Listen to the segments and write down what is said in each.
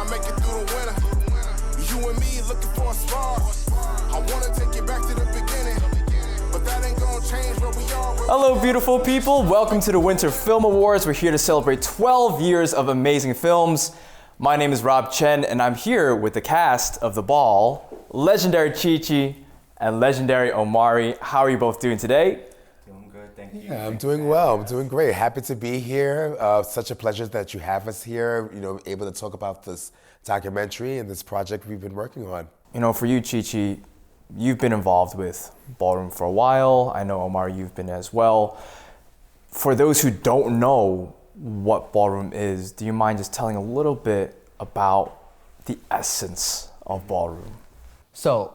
trying to make it through the winter. You and me looking for a spark. I want to take you back to the beginning, but that ain't gonna change where we are. Hello, beautiful people. Welcome to the Winter Film Awards. We're here to celebrate 12 years of amazing films. My name is Rob Chen, and I'm here with the cast of The Ball, legendary Chi-Chi and legendary Omari. How are you both doing today? Doing good, thank you. Yeah, I'm doing well. I'm doing great. Happy to be here. Such a pleasure that you have us here, able to talk about this documentary and this project we've been working on. You know, for you, Chi-Chi, you've been involved with ballroom for a while. I know, Omari, you've been as well. For those who don't know what ballroom is, do you mind just telling a little bit about the essence of ballroom? So,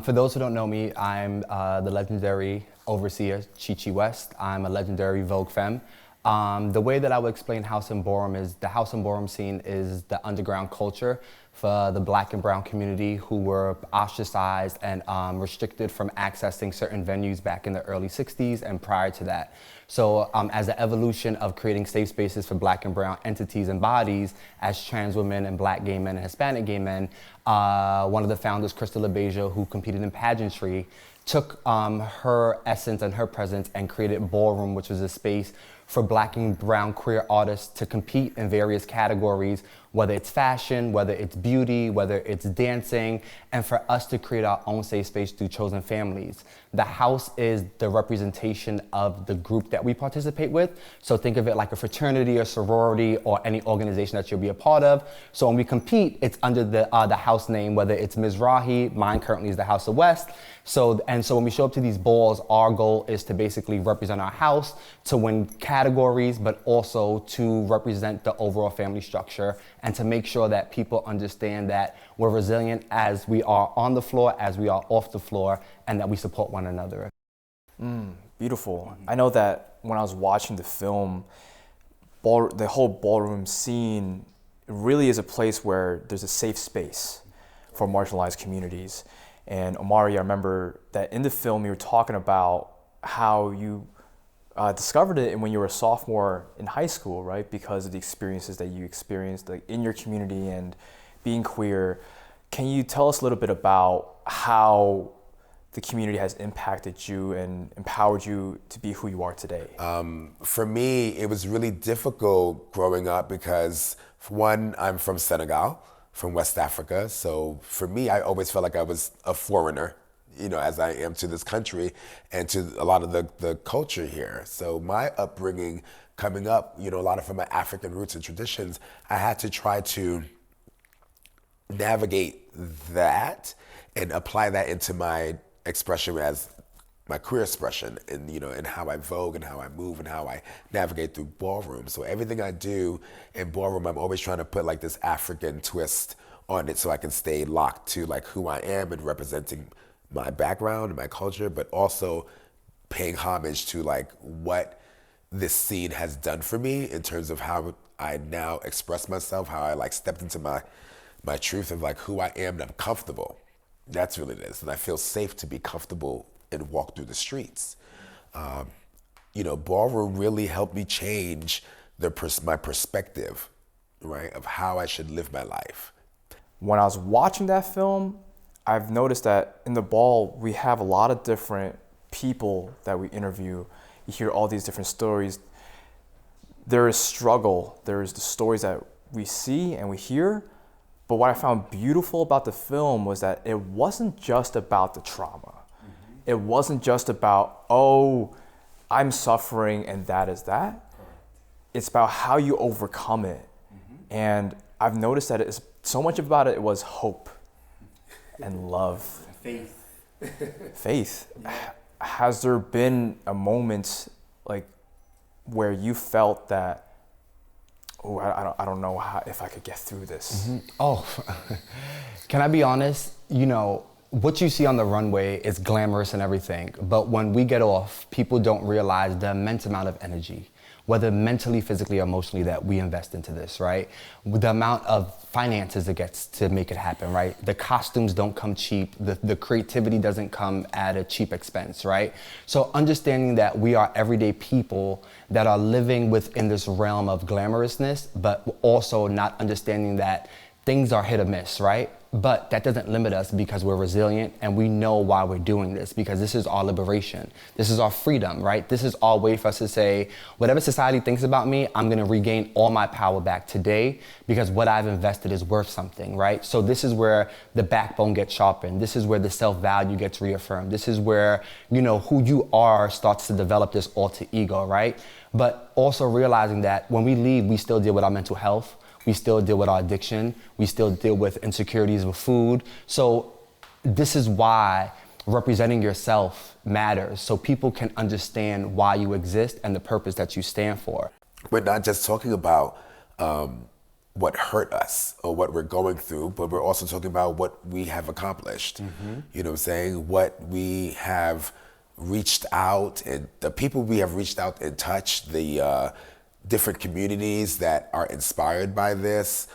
for those who don't know me, I'm the legendary overseer, Chi-Chi West. I'm a legendary Vogue femme. The way that I would explain house and ballroom is the house and ballroom scene is the underground culture for the Black and brown community who were ostracized and restricted from accessing certain venues back in the early 60s and prior to that. So as an evolution of creating safe spaces for Black and brown entities and bodies as trans women and Black gay men and Hispanic gay men, one of the founders, Crystal LaBeija, who competed in pageantry, took her essence and her presence and created ballroom, which was a space for Black and brown queer artists to compete in various categories, whether it's fashion, whether it's beauty, whether it's dancing, and for us to create our own safe space through chosen families. The house is the representation of the group that we participate with. So think of it like a fraternity or sorority or any organization that you'll be a part of. So when we compete, it's under the house name, whether it's Mizrahi, mine currently is the House of West. So when we show up to these balls, our goal is to basically represent our house, to win categories, but also to represent the overall family structure and to make sure that people understand that we're resilient as we are on the floor, as we are off the floor, and that we support one another. Beautiful. I know that when I was watching the film, the whole ballroom scene really is a place where there's a safe space for marginalized communities. And Omari, I remember that in the film you were talking about how you discovered it when you were a sophomore in high school, right? Because of the experiences that you experienced like, in your community and being queer. Can you tell us a little bit about how the community has impacted you and empowered you to be who you are today? For me, it was really difficult growing up because, for one, I'm from Senegal, from West Africa. So for me, I always felt like I was a foreigner, as I am to this country and to a lot of the culture here. So my upbringing coming up, a lot of from my African roots and traditions, I had to try to navigate that and apply that into my expression as my queer expression and how I vogue and how I move and how I navigate through ballroom. So everything I do in ballroom, I'm always trying to put like this African twist on it so I can stay locked to like who I am and representing my background and my culture, but also paying homage to like what this scene has done for me in terms of how I now express myself, how I like stepped into my truth of like who I am and I'm comfortable. That's really it is. And I feel safe to be comfortable and walk through the streets. Ballroom really helped me change my perspective, right, of how I should live my life. When I was watching that film, I've noticed that in the ball, we have a lot of different people that we interview. You hear all these different stories. There is struggle. There's the stories that we see and we hear. But what I found beautiful about the film was that it wasn't just about the trauma. It wasn't just about, oh, I'm suffering and that is that. Correct. It's about how you overcome it. And I've noticed that so much about it was hope and love. Faith. Faith. Has there been a moment like where you felt that, oh, I don't know if I could get through this? Oh, can I be honest? What you see on the runway is glamorous and everything, but when we get off, people don't realize the immense amount of energy, whether mentally, physically, or emotionally, that we invest into this, right? The amount of finances it gets to make it happen, right? The costumes don't come cheap. The creativity doesn't come at a cheap expense, right? So understanding that we are everyday people that are living within this realm of glamorousness, but also not understanding that things are hit or miss, right? But that doesn't limit us because we're resilient and we know why we're doing this, because this is our liberation. This is our freedom, right? This is our way for us to say, whatever society thinks about me, I'm gonna regain all my power back today because what I've invested is worth something, right? So this is where the backbone gets sharpened. This is where the self-value gets reaffirmed. This is where, you know, who you are starts to develop this alter ego, right? But also realizing that when we leave, we still deal with our mental health. We still deal with our addiction. We still deal with insecurities with food. So this is why representing yourself matters, so people can understand why you exist and the purpose that you stand for. We're not just talking about what hurt us or what we're going through, but we're also talking about what we have accomplished. You know what I'm saying? What we have reached out, and the people we have reached out and touched, the different communities that are inspired by this.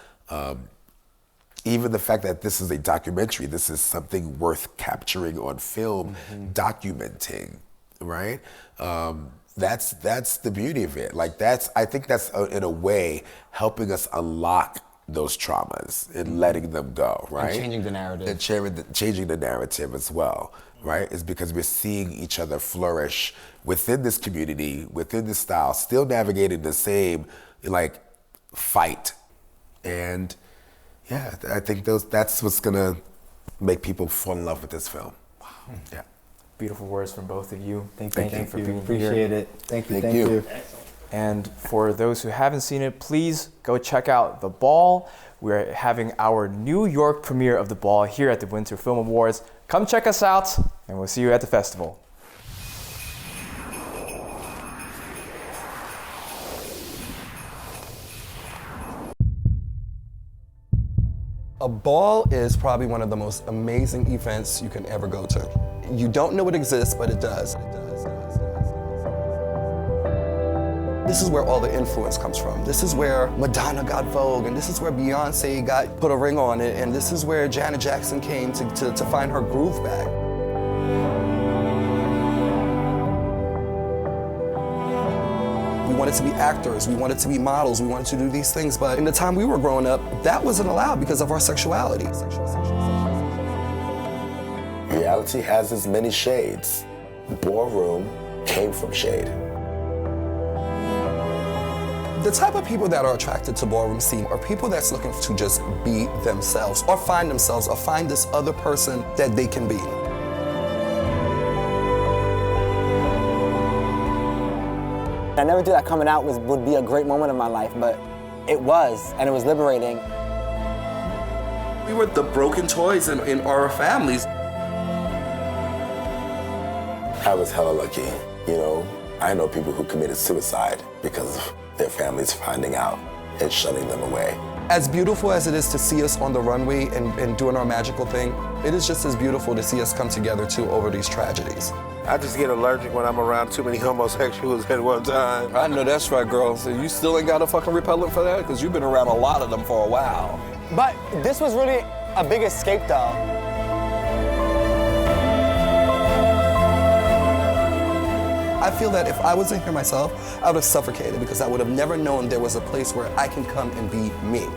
Even the fact that this is a documentary, this is something worth capturing on film, documenting, right? That's the beauty of it. Like I think that's in a way helping us unlock those traumas and letting them go, right? And changing the narrative. And changing the narrative as well, right? Is because we're seeing each other flourish within this community, within this style, still navigating the same like fight. And yeah, I think that's what's gonna make people fall in love with this film. Wow. Yeah. Beautiful words from both of you. Thank you for being Appreciate here. it. Thank you. And for those who haven't seen it, please go check out The Ball. We're having our New York premiere of The Ball here at the Winter Film Awards. Come check us out, and we'll see you at the festival. A ball is probably one of the most amazing events you can ever go to. You don't know it exists, but it does. This is where all the influence comes from. This is where Madonna got Vogue, and this is where Beyonce put a ring on it, and this is where Janet Jackson came to find her groove back. We wanted to be actors, we wanted to be models, we wanted to do these things, but in the time we were growing up, that wasn't allowed because of our sexuality. Reality has its many shades. Ballroom came from shade. The type of people that are attracted to ballroom scene are people that's looking to just be themselves or find themselves or find this other person that they can be. I never thought that coming out would be a great moment of my life, but it was, and it was liberating. We were the broken toys in our families. I was hella lucky, you know. I know people who committed suicide because of their families finding out and shutting them away. As beautiful as it is to see us on the runway and doing our magical thing, it is just as beautiful to see us come together too over these tragedies. I just get allergic when I'm around too many homosexuals at one time. I know that's right, girl. So you still ain't got a fucking repellent for that? Because you've been around a lot of them for a while. But this was really a big escape, though. I feel that if I wasn't here myself, I would have suffocated because I would have never known there was a place where I can come and be me.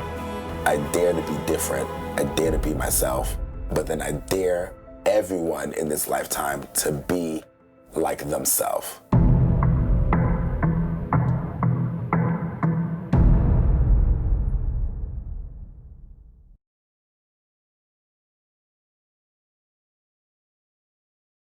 I dare to be different. I dare to be myself. But then I dare everyone in this lifetime to be like themselves.